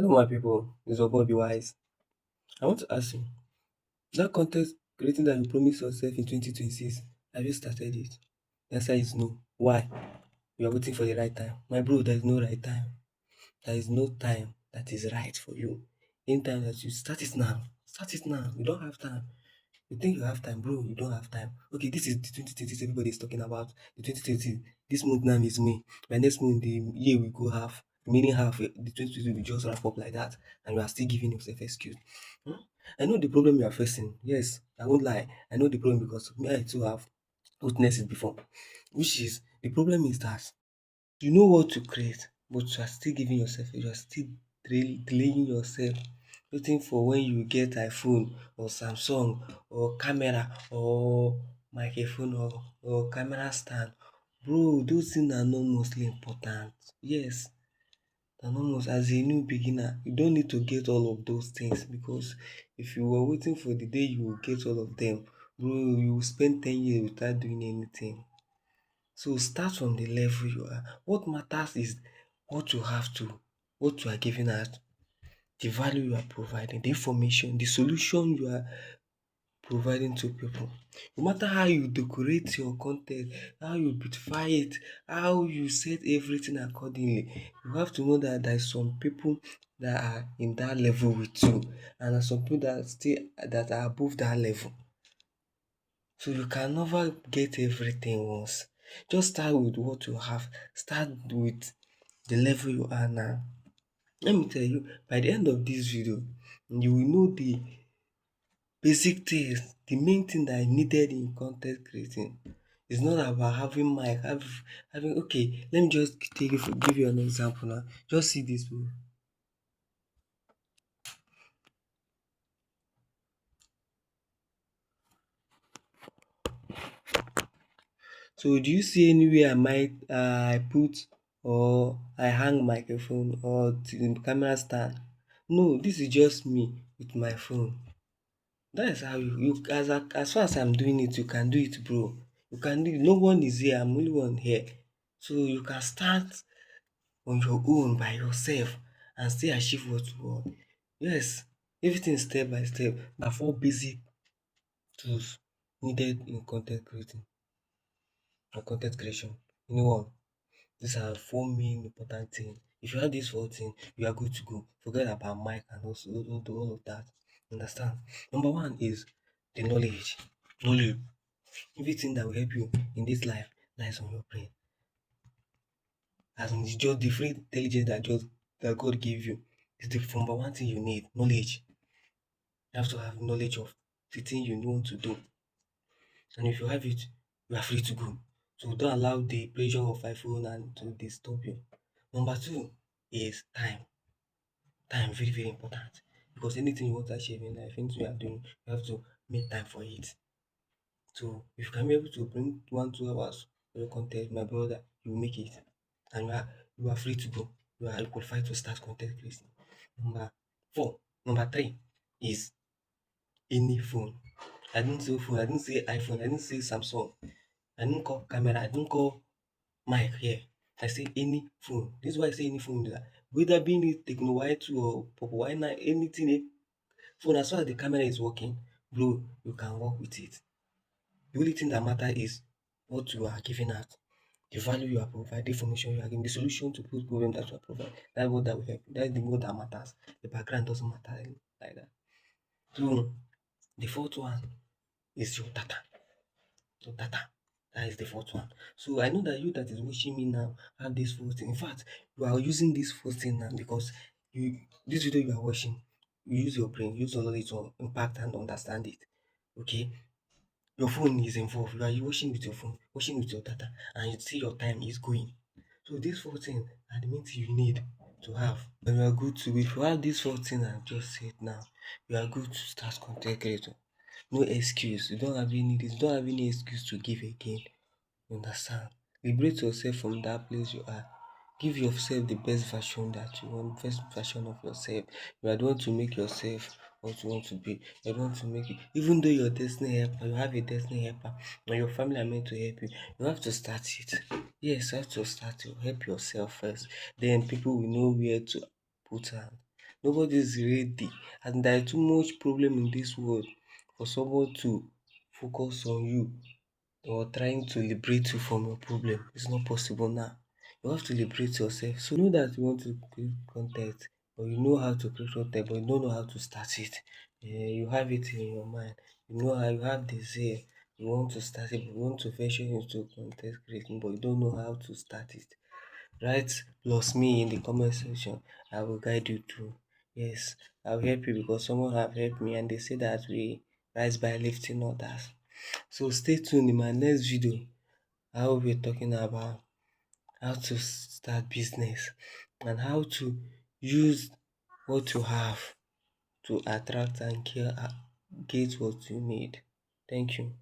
Hello, my people. This is Obo Be Wise. I want to ask you that content creating that you promised yourself in 2026, have you started it? The answer is no. Why? You are waiting for the right time. My bro, there is no right time. There is no time that is right for you. Anytime that you start it now, start it now. You don't have time. You think you have time, bro? You don't have time. Okay, this is the 2020 everybody is talking about. The 2020, this month now is May. By next month, the year will go half. Remaining half, the 2020 will just wrap up like that, and you are still giving yourself excuse. Hmm? I know the problem you are facing. Yes, I won't lie. I know the problem because me, I too have witnessed it before. Which is the problem is that you know what to create, but you are still giving yourself, you are still delaying yourself, waiting for when you get iPhone or Samsung or camera or microphone or camera stand. Bro, those things are not mostly important. Yes, they're not most as a new beginner, you don't need to get all of those things because if you were waiting for the day you will get all of them, bro, you will spend 10 years without doing anything. So start from the level you are. What matters is what you have to, what you are giving out, the value you are providing, the information, the solution you are providing to people. No matter how you decorate your content, how you beautify it, how you set everything accordingly, you have to know that there is some people that are in that level with you and there are some people that still that are above that level. So you can never get everything once. Just start with what you have. Start with the level you are now. Let me tell you, by the end of this video, you will know the basic things, the main thing that I needed in content creating. It's not about having mic, having okay, let me just give you an example now. Just see this one. So do you see anywhere I put or I hang microphone or the camera stand? No, this is just me with my phone. That is how you as far as I'm doing it, you can do it, bro. You can do it. No one is here, I'm only one here. So you can start on your own by yourself and still achieve what you want. Yes, everything step by step. Na four basic tools needed in content creating or content creation. Anyone. These are four main important things. If you have these four things, you are good to go. Forget about mic and also all of that. Understand? Number one is the knowledge. Knowledge. Everything that will help you in this life lies on your brain. As in, it's just the free intelligence that God gave you. It's the number one thing you need. Knowledge. You have to have knowledge of the thing you want to do. And if you have it, you are free to go. So don't allow the pressure of iPhone and to disturb you. Number two is time. Time very very important because anything you want to achieve in life, anything you are doing, you have to make time for it. So if you can be able to bring 1 2 hours for your content, my brother, you will make it, and you are free to go. You are qualified to start content creating. Number four, number three is any phone. I didn't say phone, I didn't say iPhone, I didn't say Samsung, I didn't call camera, I didn't call mic here. I say any phone. This is why I say any phone. Whether being it Techno Y2 or Poco Y9, anything phone, as far as the camera is working, bro, you can work with it. The only thing that matter is what you are giving out, the value you are providing, the information you are giving, the solution to those problem that you are providing. That's what that will help. That's the more that matters. The background doesn't matter like that. So the fourth one is your data. Your data. That is the fourth one. So I know that you that is watching me now have this fourth thing. In fact, you are using this fourth thing now because you this video you are watching, you use your brain, use your knowledge to impact and understand it. Okay, your phone is involved. You are watching with your phone, watching with your data, and you see your time is going. So these four things are the main thing you need to have. And you are good to if you have these four things I've just said now, you are good to start content creator. No excuse. You don't have you don't have any excuse to give again. You understand? Liberate yourself from that place you are. Give yourself the best version that you want, best version of yourself. You are the one to make yourself what you want to be. You are the one to make it. Even though your destiny helper, you have a destiny helper, and your family are meant to help you, you have to start it. Yes, you have to start to help yourself first. Then people will know where to put hand. Nobody is ready, and there is too much problem in this world for someone to focus on you or trying to liberate you from your problem. It's not possible now. You have to liberate yourself. So you know that you want to create content, or you know how to create content, but you don't know how to start it. You have it in your mind. You know how you have the zeal. You want to start it, you want to venture into content creating, but you don't know how to start it. Write plus me in the comment section. I will guide you through. Yes, I'll help you because someone have helped me and they say that we rise by lifting others. So stay tuned in my next video. I will be talking about how to start business and how to use what you have to attract and get what you need. Thank you.